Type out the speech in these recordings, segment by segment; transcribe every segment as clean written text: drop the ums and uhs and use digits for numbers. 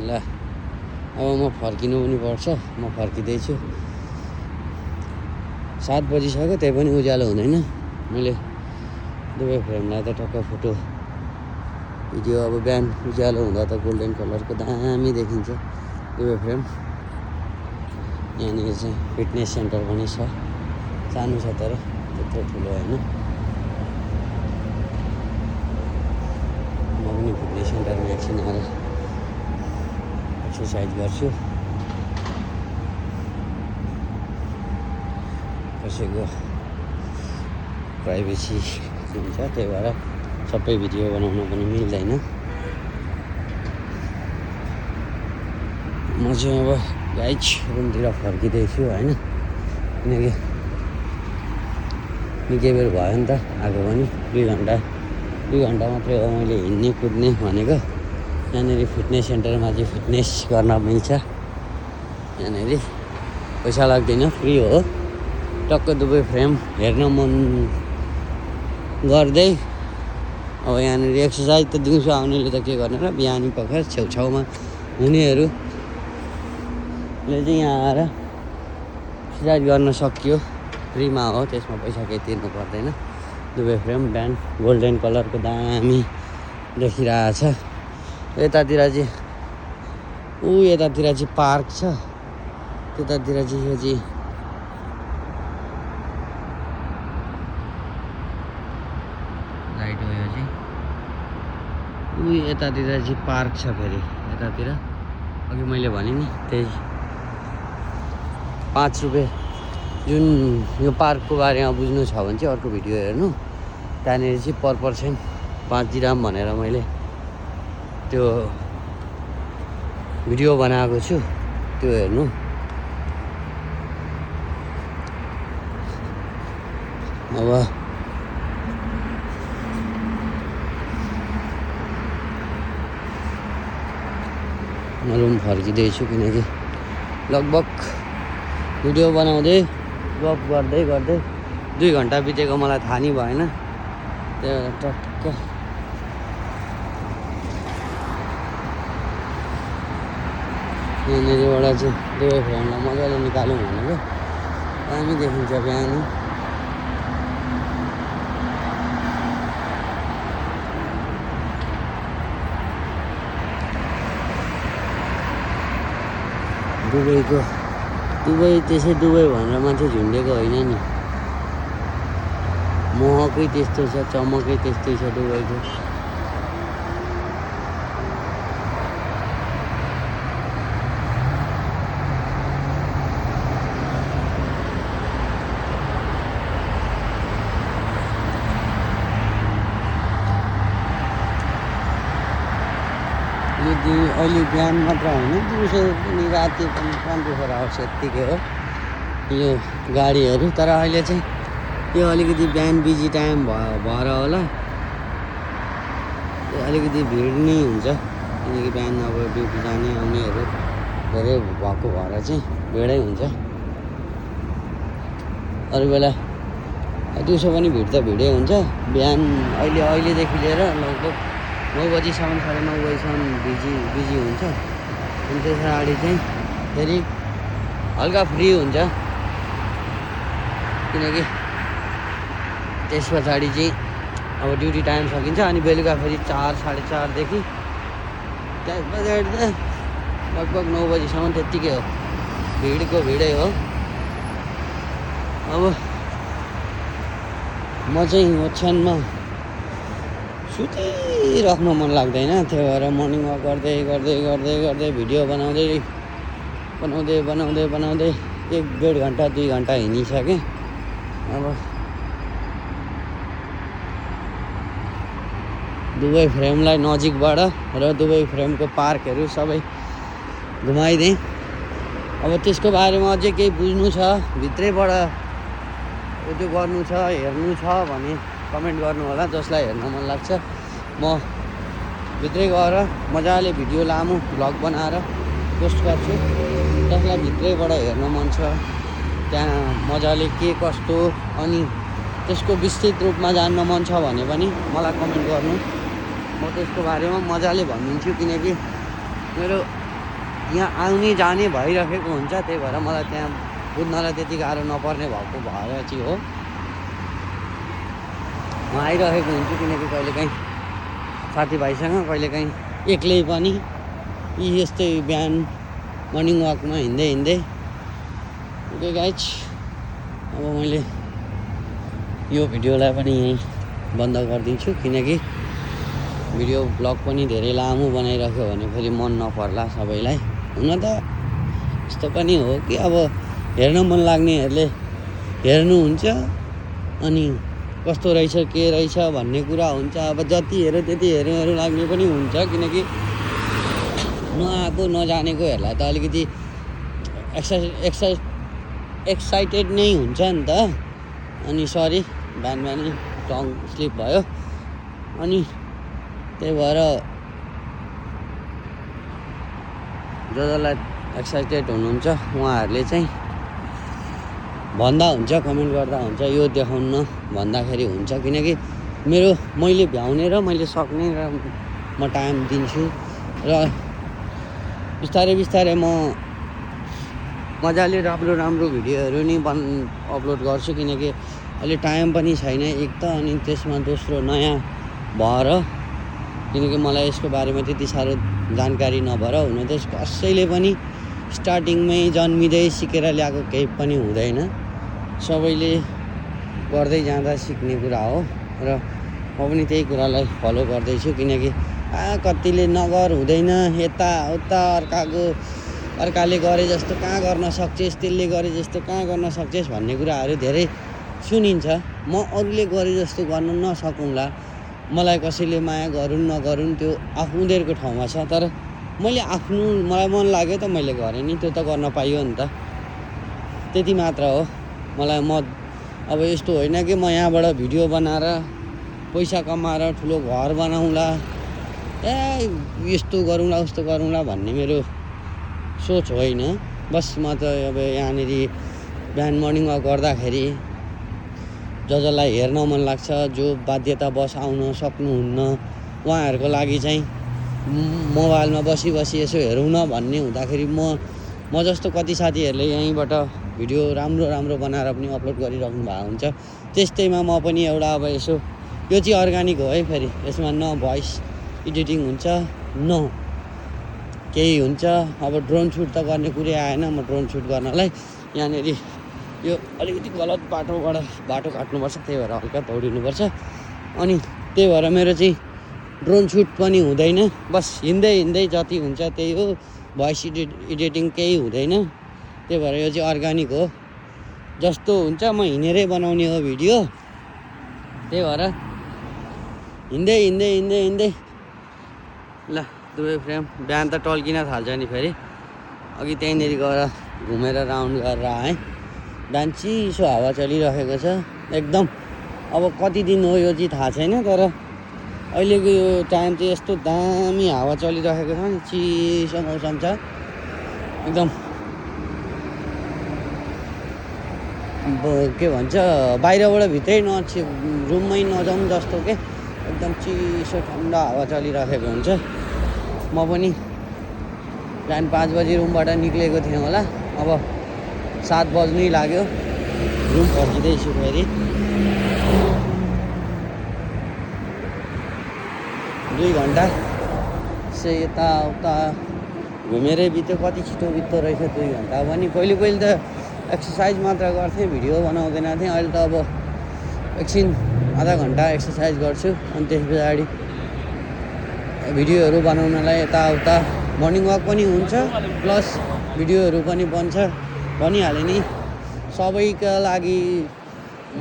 ल अब म फर्किनु पनि पर्छ, म फर्किँदैछु। 7 बजिसक्यो, त्यही पनि उज्यालो हुँदैन। मैले दुवै फ्रेमलाई त टक्क फोटो भिडियो अब बिहान उज्यालो हुँदा त गोल्डन कलरको दामी देखिन्छ दुवै फ्रेम। यहाँनिर चाहिँ फिटनेस सेन्टर पनि छ, सानो छ तर त्यत्रो ठुलो होइन। म पनि फिटनेस सेन्टरमा एकछिन आएर एक्सर्साइज गर्छु। कसैको प्राइभेसी हुन्छ, त्यही भएर सबै भिडियो बनाउन पनि मिल्दैन। म चाहिँ अब गाइज रुमतिर फर्किँदैछु होइन, किनकि निकै बेर भयो नि त आएको पनि। 2 घन्टा मात्रै हो मैले हिँड्ने कुद्ने भनेको। यहाँनिर फिटनेस सेन्टरमा चाहिँ फिटनेस गर्न मिल्छ। यहाँनिर पैसा लाग्दैन, फ्री हो। टक्क दुवै फ्रेम हेर्न मन गर्दै अब यहाँनिर एक्सर्साइज त दिउँसो आउनेले त के गर्ने र, बिहानी पख छेउछाउमा हुनेहरूले चाहिँ यहाँ आएर एक्सर्साइज गर्न सकियो। फ्रीमा हो, त्यसमा पैसा केही तिर्नु पर्दैन। दुवै फ्रेम बिहान गोल्डन कलरको दामी देखिरहेछ। यतातिर चाहिँ पार्क छ, त्यतातिर चाहिँ यो चाहिँ लाइट हो। यो चाहिँ यतातिर चाहिँ पार्क छ। फेरि यतातिर अघि मैले भने नि त्यही 5 रुपियाँ। जुन यो पार्कको बारेमा बुझ्नु छ भने चाहिँ अर्को भिडियो हेर्नु, त्यहाँनिर चाहिँ पर पर्सन 5 दिराम भनेर मैले त्यो भिडियो बनाएको छु, त्यो हेर्नु। अब म रुम फर्किँदैछु, किनकि लगभग भिडियो बनाउँदै गफ गर्दै 2 घन्टा बितेको मलाई थाहा नै भएन। त्यही भएर टक्क यहाँनिरबाट चाहिँ दुवै फ्रेमलाई मजाले निकालौँ भनेको। दामी देखिन्छ बिहान। दुबई त्यसै दुबई भनेर मान्छे झुन्डेको होइन नि, महकै त्यस्तो छ, चमकै त्यस्तै छ दुबईको। अहिले बिहान मात्र होइन, दिउँसो पनि राति पनि 24 आवर्स यत्तिकै हो यो गाडीहरू। तर अहिले चाहिँ यो अलिकति बिहान बिजी टाइम भएर होला, अलिकति भिड नै हुन्छ। किनकि बिहान अब ड्युटी जाने आउनेहरू धेरै भएको भएर चाहिँ भिडै हुन्छ। अरू बेला दिउँसो पनि भिड त भिडै हुन्छ। बिहान अहिलेदेखि लिएर लगभग 9 बजीसम्म 9:30 बजीसम्म बिजी हुन्छ। अनि त्यस पछाडि चाहिँ फेरि हल्का फ्री हुन्छ, किनकि त्यस पछाडि चाहिँ अब ड्युटी टाइम सकिन्छ। अनि बेलुका फेरि 4 साढे 4देखि त्यस पछाडि त लगभग 9 बजीसम्म त्यत्तिकै हो, भिडको भिडै हो। अब म चाहिँ ओछ्यानमा सुतिराख्नु मन लाग्दैन, त्यही भएर मर्निङ वाक गर्दै भिडियो बनाउँदै 1-1.5 घन्टा 2 घन्टा हिँडिसकेँ। अब दुवै फ्रेमलाई नजिकबाट र दुवै फ्रेमको पार्कहरू सबै घुमाइदिएँ। अब त्यसको बारेमा अझै केही बुझ्नु छ, भित्रैबाट त्यो गर्नु छ, हेर्नु छ भने कमेन्ट गर्नु होला। जसलाई हेर्न मन लाग्छ, म भित्रै गएर मजाले भिडियो लामो भ्लग बनाएर पोस्ट गर्छु। जसलाई भित्रैबाट हेर्न मन छ, त्यहाँ मजाले के कस्तो अनि त्यसको विस्तृत रूपमा जान्न मन छ भने पनि मलाई कमेन्ट गर्नु, म त्यसको बारेमा मजाले भनिदिन्छु। किनकि मेरो यहाँ आउने जाने भइरहेको हुन्छ, त्यही भएर मलाई त्यहाँ बुझ्नलाई त्यति गाह्रो नपर्ने भएको भएर चाहिँ हो म आइरहेको हुन्छु। किनकि कहिलेकाहीँ साथीभाइसँग, कहिलेकाहीँ एक्लै पनि यस्तै बिहान मर्निङ वाकमा हिँड्दै हिँड्दै। ओके गाइज, अब मैले यो भिडियोलाई पनि यहीँ बन्द गरिदिन्छु, किनकि भिडियो ब्लग पनि धेरै लामो बनाइराख्यो भने फेरि मन नपर्ला सबैलाई। हुन त यस्तो पनि हो कि अब हेर्न मन लाग्नेहरूले हेर्नुहुन्छ, अनि कस्तो रहेछ के रहेछ भन्ने कुरा हुन्छ। अब जति हेऱ्यो त्यति हेर्नुहरू लाग्ने पनि हुन्छ, किनकि नआएको नजानेकोहरूलाई त अलिकति एक्साइटेड नै हुन्छ नि त। अनि सरी, बिहान बिहानै टङ स्लिप भयो, अनि त्यही भएर जसलाई एक्साइटेड हुनुहुन्छ उहाँहरूले चाहिँ भन्दा हुन्छ, कमेन्ट गर्दा हुन्छ, यो देखाउन भन्दाखेरि हुन्छ। किनकि मैले भ्याउने र मैले सक्ने र म टाइम दिन्छु, र बिस्तारै बिस्तारै म मजाले राम्रो भिडियोहरू नि अपलोड गर्छु। किनकि अहिले टाइम पनि छैन एक त, अनि त्यसमा दोस्रो नयाँ भएर, किनकि मलाई यसको बारेमा त्यति साह्रो जानकारी नभएर, हुन त कसैले पनि स्टार्टिङमै जन्मिँदै सिकेर ल्याएको केही पनि हुँदैन, सबैले गर्दै जाँदा सिक्ने कुरा हो। र म पनि त्यही कुरालाई फलो गर्दैछु, किनकि कतिले नगर हुँदैन, यताउता अर्काले गरे जस्तो कहाँ गर्न सक्छेस्, त्यसले गरे जस्तो कहाँ गर्न सक्छेस् भन्ने कुराहरू धेरै सुनिन्छ। म अरूले गरे जस्तो गर्न नसकौँला, मलाई कसैले माया गरून् नगरून् त्यो उनीहरूको ठाउँमा छ, तर मलाई मन लाग्यो त मैले गरेँ नि, त्यो त गर्न पाइयो नि त, त्यति मात्र हो। अब यस्तो होइन कि म यहाँबाट भिडियो बनाएर पैसा कमाएर ठुलो घर बनाउँला, यस्तो गरौँला उस्तो गरौँला भन्ने मेरो सोच होइन। बस म त अब यहाँनिर बिहान मर्निङ वाक गर्दाखेरि जसलाई हेर्न मन लाग्छ, जो बाध्यतावश आउन सक्नुहुन्न उहाँहरूको लागि चाहिँ मोबाइलमा बसी यसो हेरौँ न भन्ने हुँदाखेरि म जस्तो कति साथीहरूले यहीँबाट भिडियो राम्रो बनाएर पनि अपलोड गरिराख्नु भएको हुन्छ। त्यस्तैमा म पनि एउटा अब यसो, यो चाहिँ अर्ग्यानिक हो है, फेरि यसमा न भोइस एडिटिङ हुन्छ न केही हुन्छ। अब ड्रोन सुट त गर्ने कुरै आएन, म ड्रोन सुट गर्नलाई यहाँनिर यो अलिकति गलत बाटो काट्नुपर्छ, त्यही भएर हल्का दौडिनुपर्छ, अनि त्यही भएर मेरो चाहिँ ड्रोन सुट पनि हुँदैन। बस हिँड्दै जति हुन्छ त्यही हो, भोइस एडिटिङ केही हुँदैन। त्यही भएर यो चाहिँ अर्ग्यानिक हो, जस्तो हुन्छ म हिँडेरै बनाउने हो भिडियो। त्यही भएर हिँड्दै ल दुवै फ्रेम बिहान त टल्किन थाल्छ नि, फेरि अघि त्यहीँनिर गएर घुमेर राउन्ड गरेर आएँ। बिहान चिसो हावा चलिरहेको छ एकदम। अब कति दिन हो यो चाहिँ थाहा छैन, तर अहिलेको यो टाइम चाहिँ यस्तो दामी हावा चलिरहेको छ नि, चिसो मौसम छ एकदम। के भन्छ, बाहिरबाट भित्रै रुममै नजाउँ जस्तो के, एकदम चिसो ठन्डा हावा चलिरहेको हुन्छ। म पनि बिहान 5 बजी रुमबाट निक्लेको थिएँ होला, अब 7 बज्नै लाग्यो, रुम फर्किँदैछु फेरि। 2 घन्टा यसो यताउता घुमेरै बित्यो, कति छिटो बित्दो रहेछ 2 घन्टा पनि। पहिले त एक्सर्साइज मात्र गर्थेँ, भिडियो बनाउँदैन थिएँ। अहिले त अब एकछिन आधा घन्टा एक्सर्साइज गर्छु, अनि त्यस पछाडि भिडियोहरू बनाउनलाई यताउता मर्निङ वाक पनि हुन्छ, प्लस भिडियोहरू पनि बनिहालेँ नि। सबैका लागि म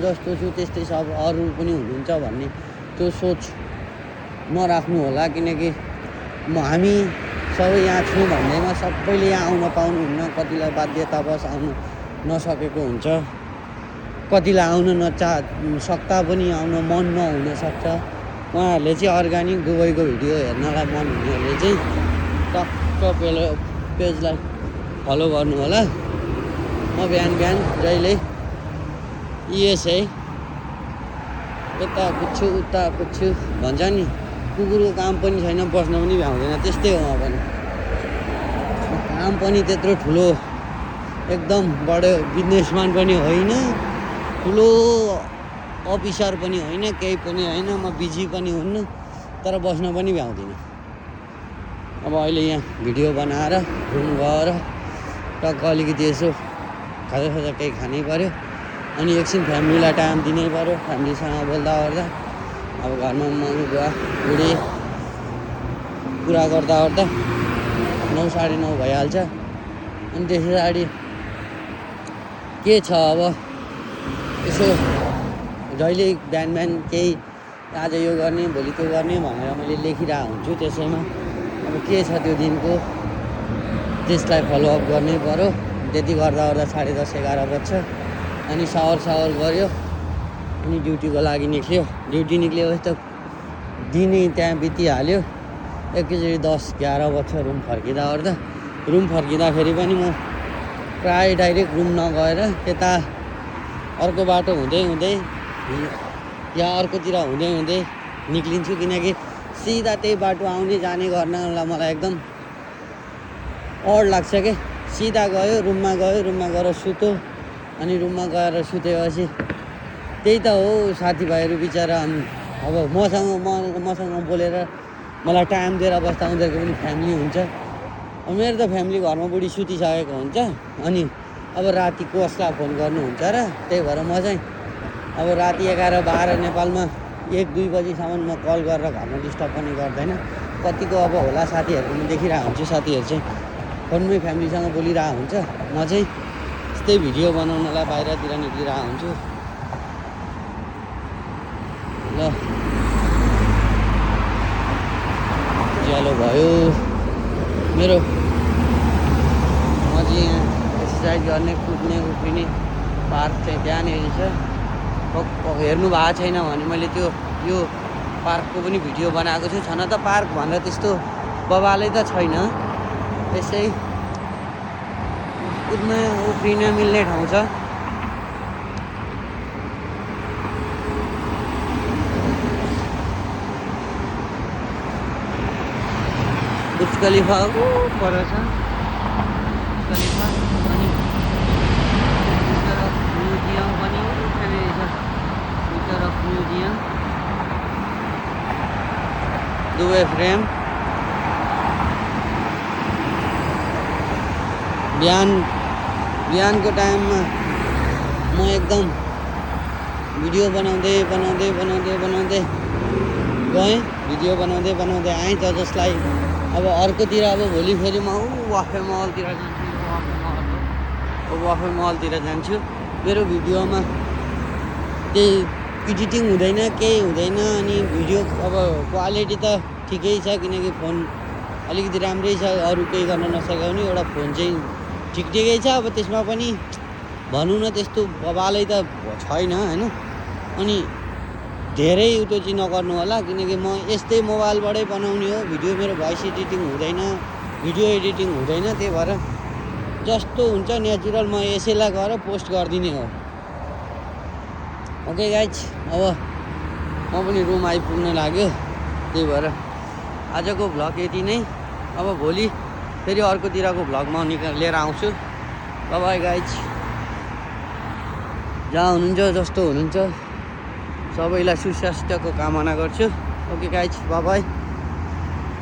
जस्तो छु त्यस्तै सब अरू पनि हुनुहुन्छ भन्ने त्यो सोच नराख्नु होला, किनकि हामी सबै यहाँ छौँ भन्दैमा सबैले यहाँ आउन पाउनुहुन्न। कतिलाई बाध्यतावश आउनु नसकेको हुन्छ, कतिलाई आउन सक्दा पनि आउन मन नहुन सक्छ। उहाँहरूले चाहिँ अर्ग्यानिक दुबईको भिडियो हेर्नलाई मन हुनेहरूले चाहिँ टक्क पेजलाई फलो गर्नु होला। म बिहान जहिले है यता कुद्छु उता कुद्छु भन्छ नि, कुकुरको काम पनि छैन, बस्न पनि भ्याउँदैन, त्यस्तै हो म पनि। काम पनि त्यत्रो ठुलो एकदम बडो बिजनेसम्यान पनि होइन, ठुलो अफिसर पनि होइन, केही पनि होइन। म बिजी पनि हुन्न, तर बस्न पनि भ्याउँदिनँ। अब अहिले यहाँ भिडियो बनाएर रुम गएर टक्क अलिकति यसो खाजासाजा केही खानै पऱ्यो, अनि एकछिन फ्यामिलीलाई टाइम दिनै पऱ्यो। फ्यामिलीसँग बोल्दा ओर्दा अब घरमा मम्मी बुवा बुढी कुरा गर्दा ओर्दा 9 साढे 9 भइहाल्छ। अनि त्यस पछाडि के छ अब यसो जहिले बिहान बिहान केही आज यो गर्ने भोलि त्यो गर्ने भनेर मैले लेखिरहेको हुन्छु। त्यसैमा अब के छ त्यो दिनको त्यसलाई फलोअप गर्नै पऱ्यो। त्यति गर्दा ओर्दा 10:30 11 बज्छ। अनि सावर गऱ्यो अनि ड्युटीको लागि निक्ल्यो। ड्युटी निक्लिएपछि त दिनै त्यहाँ बितिहाल्यो। एकैचोटि 10-11 बज्छ रुम फर्किँदा ओर्दा। रुम फर्किँदाखेरि पनि म प्राय डाइरेक्ट रुम नगएर त्यता अर्को बाटो हुँदै हुँदै या अर्कोतिर हुँदै हुँदै निक्लिन्छु, किनकि सिधा त्यही बाटो आउने जाने गर्नलाई मलाई एकदम अड लाग्छ के। सिधा गयो रुममा गएर सुत्यो, अनि रुममा गएर सुतेपछि त्यही त हो साथीभाइहरू बिचरा अब मसँग बोलेर मलाई टाइम दिएर बस्दा उनीहरूको पनि फ्यामिली हुन्छ। अब मेरो त फ्यामिली घरमा बुढी सुतिसकेको हुन्छ, अनि अब राति कसलाई फोन गर्नुहुन्छ र। त्यही भएर म चाहिँ अब राति 11-12 नेपालमा 1-2 बजीसम्म म कल गरेर घरमा डिस्टर्ब पनि गर्दैन। कतिको अब होला साथीहरूको म देखिरहेको हुन्छु, साथीहरू चाहिँ फोनमै फ्यामिलीसँग बोलिरहेको हुन्छ। म चाहिँ यस्तै भिडियो बनाउनलाई बाहिरतिर निक्लिरहेको हुन्छु। ल उज्यालो भयो मेरो। म चाहिँ यहाँ एक्सर्साइज गर्ने कुद्ने उफ्रिने पार्क चाहिँ त्यहाँनिर छ। हेर्नु भएको छैन भने मैले यो पार्कको पनि भिडियो बनाएको छु। छन त पार्क भनेर त्यस्तो बबालै त छैन, यसै कुद्न उफ्रिन मिल्ने ठाउँ छ। बुर्ज खलिफा पर छ, खलिफा अनि म्युजियम पनि त्यहाँनिर छ। Future of museum, Dubai frame. बिहानको टाइममा म एकदम भिडियो बनाउँदै गएँ, भिडियो बनाउँदै आएँ त जसलाई अब अर्कोतिर अब भोलि फेरि म वाफे महलतिर जान्छु। मेरो भिडियोमा त्यही एडिटिङ हुँदैन, केही हुँदैन, अनि भिडियो अब क्वालिटी त ठिकै छ, किनकि फोन अलिकति राम्रै छ, अरू केही गर्न नसकाउने। एउटा फोन चाहिँ ठिकै छ। अब त्यसमा पनि भनौँ न त्यस्तो बबालै त छैन होइन। अनि धेरै त्यो चाहिँ नगर्नु होला, किनकि म यस्तै मोबाइलबाटै बनाउने हो भिडियो। मेरो भोइस एडिटिङ हुँदैन, भिडियो एडिटिङ हुँदैन। त्यही भएर जस्तो हुन्छ नेचुरल म यसैलाई गएर पोस्ट गरिदिने हो। ओके गाइज, अब म पनि रुम आइपुग्न लाग्यो। त्यही भएर आजको भ्लग यति नै। अब भोलि फेरि अर्कोतिरको भ्लग म लिएर आउँछु। बाई गाइज, जहाँ हुनुहुन्छ जस्तो हुनुहुन्छ सबैलाई सुस्वास्थ्यको कामना गर्छु। Okay guys, by.